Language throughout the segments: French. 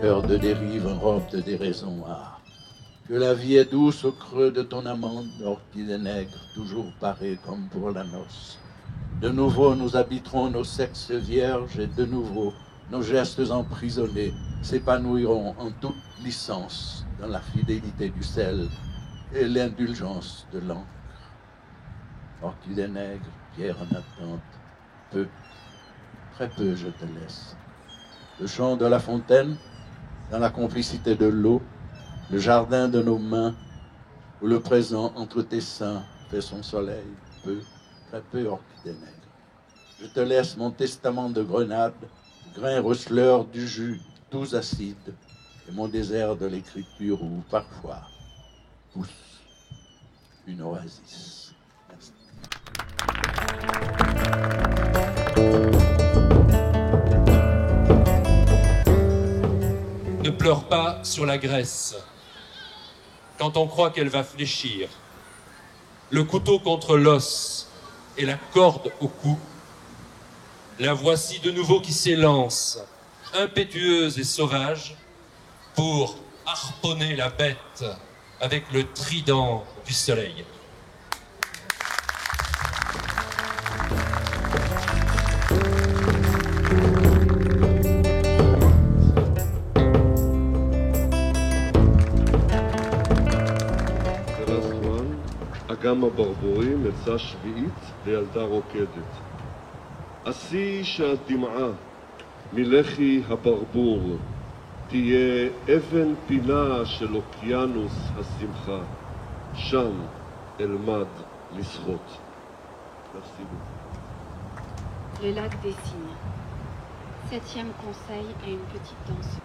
Heure de dérive, robe de déraison, ah. Que la vie est douce au creux de ton amande, orchidée nègre, toujours parée comme pour la noce. De nouveau, nous habiterons nos sexes vierges et de nouveau, nos gestes emprisonnés s'épanouiront en toute licence dans la fidélité du sel et l'indulgence de l'encre. Orchidée nègre, pierre en attente, peu, très peu je te laisse. Le chant de la fontaine, dans la complicité de l'eau, le jardin de nos mains, où le présent entre tes seins fait son soleil, peu, très peu orchidée nègre. Je te laisse mon testament de grenade, grain receleur du jus doux acide, et mon désert de l'écriture où parfois pousse une oasis. Merci. Ne pleure pas sur la graisse quand on croit qu'elle va fléchir. Le couteau contre l'os et la corde au cou. La voici de nouveau qui s'élance, impétueuse et sauvage, pour harponner la bête avec le trident du soleil. אגם הברבורי, מצא שביעית לילדה רוקדת. עשי שהדמעה מלחי הברבור תהיה אבן פינה של אוקיינוס השמחה. שם אלמד לשחות. Le lac des cygnes. 7e conseil et une petite danse.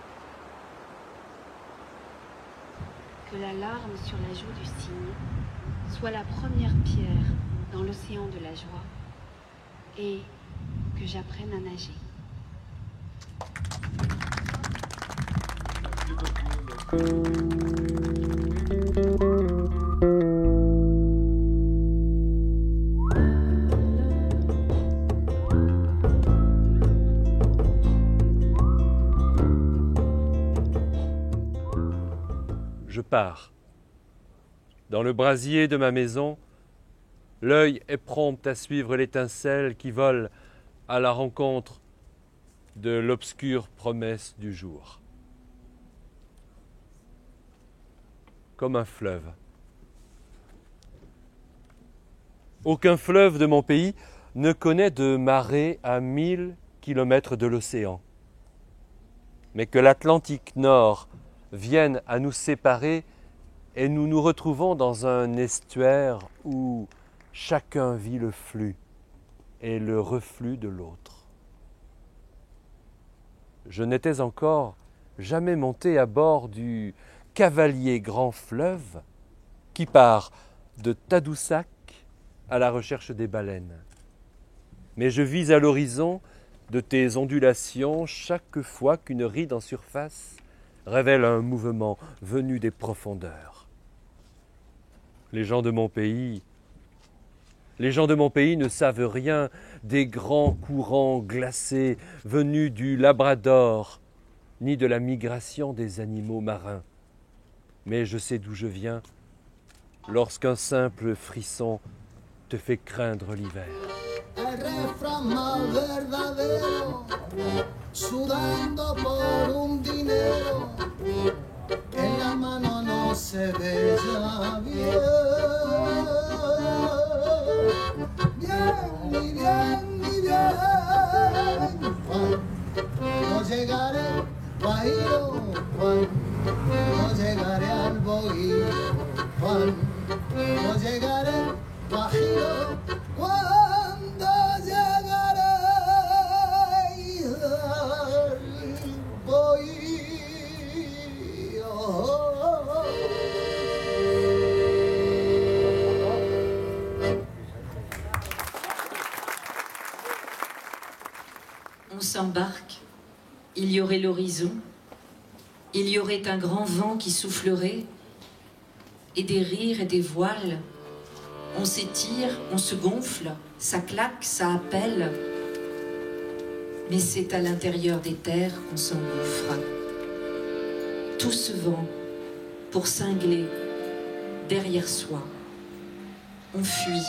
Que la larme sur la joue du cygne soit la première pierre dans l'océan de la joie et que j'apprenne à nager. Je pars. Dans le brasier de ma maison, l'œil est prompt à suivre l'étincelle qui vole à la rencontre de l'obscure promesse du jour. Comme un fleuve. Aucun fleuve de mon pays ne connaît de marée à 1000 kilomètres de l'océan. Mais que l'Atlantique Nord vienne à nous séparer et nous nous retrouvons dans un estuaire où chacun vit le flux et le reflux de l'autre. Je n'étais encore jamais monté à bord du cavalier grand fleuve qui part de Tadoussac à la recherche des baleines. Mais je vis à l'horizon de tes ondulations chaque fois qu'une ride en surface révèle un mouvement venu des profondeurs. Les gens de mon pays ne savent rien des grands courants glacés venus du Labrador, ni de la migration des animaux marins. Mais je sais d'où je viens lorsqu'un simple frisson te fait craindre l'hiver. El refrán más verdadero, sudando por un dinero, que en la mano no se ve ya bien. Bien, ni bien, ni bien. Juan, no llegaré, Guajiro, Juan, no llegaré al bohío, Juan, no llegaré, Guajiro, cuando llegaré al bohío. On s'embarque, il y aurait l'horizon, il y aurait un grand vent qui soufflerait, et des rires et des voiles. On s'étire, on se gonfle, ça claque, ça appelle. Mais c'est à l'intérieur des terres qu'on s'engouffre. tout ce vent pour cingler derrière soi. On fuit.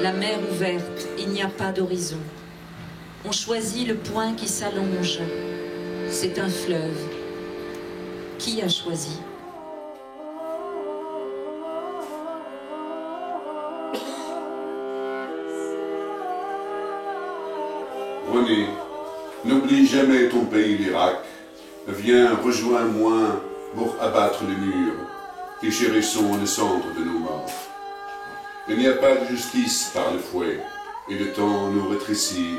La mer ouverte, il n'y a pas d'horizon. On choisit le point qui s'allonge. C'est un fleuve. Qui a choisi ? René, n'oublie jamais ton pays, l'Irak. Viens, rejoins-moi pour abattre les murs et chérissons les cendres de nos morts. Il n'y a pas de justice par le fouet, et le temps nous rétrécit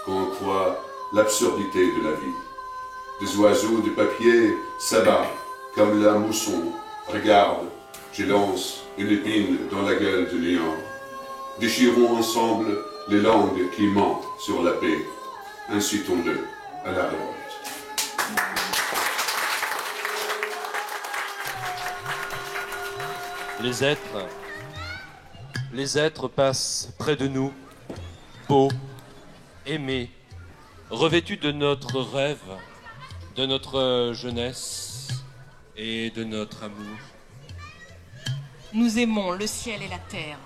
quand on croit l'absurdité de la vie. Des oiseaux de papier s'abattent comme la mousson. Regarde, je lance une épine dans la gueule de néant. Déchirons ensemble les langues qui mentent sur la paix. Incitons-le à la révolte. Les êtres passent près de nous, beaux, aimés, revêtus de notre rêve, de notre jeunesse et de notre amour. Nous aimons le ciel et la terre,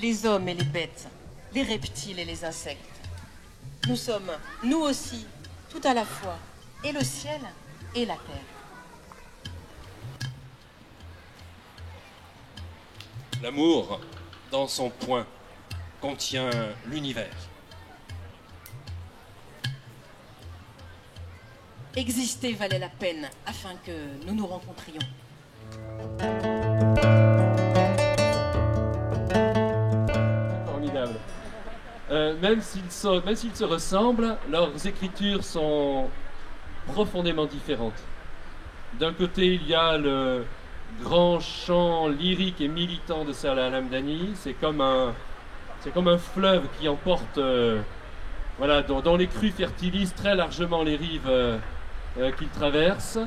les hommes et les bêtes, les reptiles et les insectes. Nous sommes, nous aussi, tout à la fois, et le ciel et la terre. L'amour, dans son point, contient l'univers. Exister valait la peine afin que nous nous rencontrions. Formidable. Même s'ils se ressemblent, leurs écritures sont profondément différentes. D'un côté, il y a le grand chant lyrique et militant de Salah Al-Hamdani. C'est comme un fleuve qui emporte, dont les crues fertilisent très largement les rives qu'il traverse.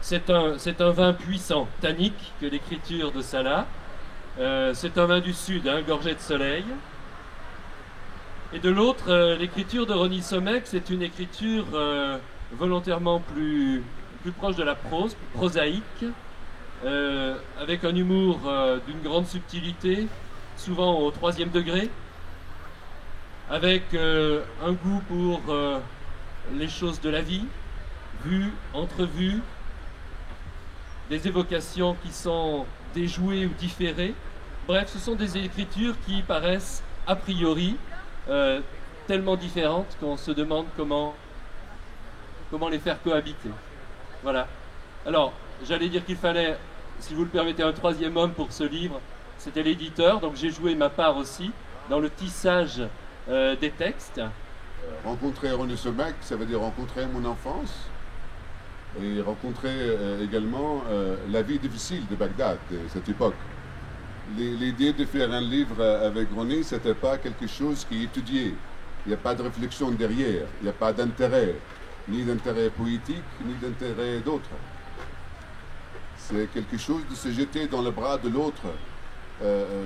C'est un vin puissant, tannique, que l'écriture de Salah. C'est un vin du sud, gorgé de soleil. Et de l'autre, l'écriture de Ronnie Sommeck, c'est une écriture volontairement plus proche de la prose, plus prosaïque, avec un humour d'une grande subtilité, souvent au 3e degré, avec un goût pour les choses de la vie, vues, entrevues, des évocations qui sont déjouées ou différées. Bref, ce sont des écritures qui paraissent a priori tellement différentes qu'on se demande comment les faire cohabiter. Voilà. Alors, j'allais dire qu'il fallait, si vous le permettez, un 3e homme pour ce livre. C'était l'éditeur, donc j'ai joué ma part aussi dans le tissage des textes. Rencontrer Ronnie Sommeck, ça veut dire rencontrer mon enfance et rencontrer également la vie difficile de Bagdad, de cette époque. L'idée de faire un livre avec Ronnie, ce n'était pas quelque chose qui est étudié. Il n'y a pas de réflexion derrière, il n'y a pas d'intérêt, ni d'intérêt poétique, ni d'intérêt d'autre. C'est quelque chose de se jeter dans le bras de l'autre,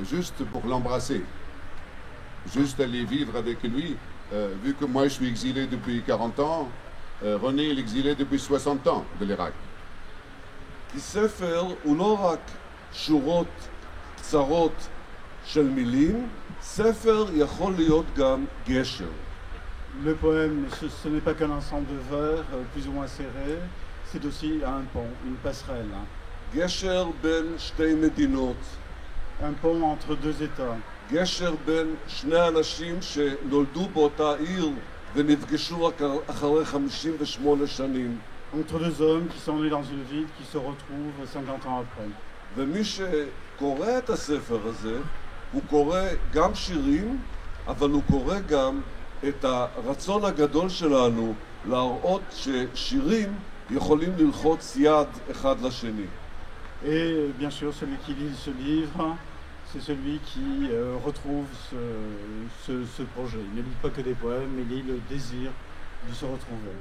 juste pour l'embrasser, juste aller vivre avec lui. Vu que moi je suis exilé depuis 40 ans, Ronnie est exilé depuis 60 ans de l'Irak. כי ספר הוא לא רק שורות קצרות של מילים, ספר יכול להיות גם גשר. Le poème, ce n'est pas qu'un ensemble de vers plus ou moins serrés, c'est aussi un pont, une passerelle. גשר בין שתי מדינות. Un pont entre deux États. גשר בין שני אנשים שנולדו באותה עיר ונפגשו רק אחרי 58 שנים. Entre deux hommes qui sont nés dans une ville qui se retrouvent 50 ans après. ומי שקורא את הספר הזה, הוא קורא גם שירים, אבל הוא קורא גם את הרצון הגדול שלנו להראות ששירים יכולים ללחוץ יד אחד לשני. Et bien sûr, celui qui lit ce livre, c'est celui qui retrouve ce projet. Il ne lit pas que des poèmes, mais il lit le désir de se retrouver.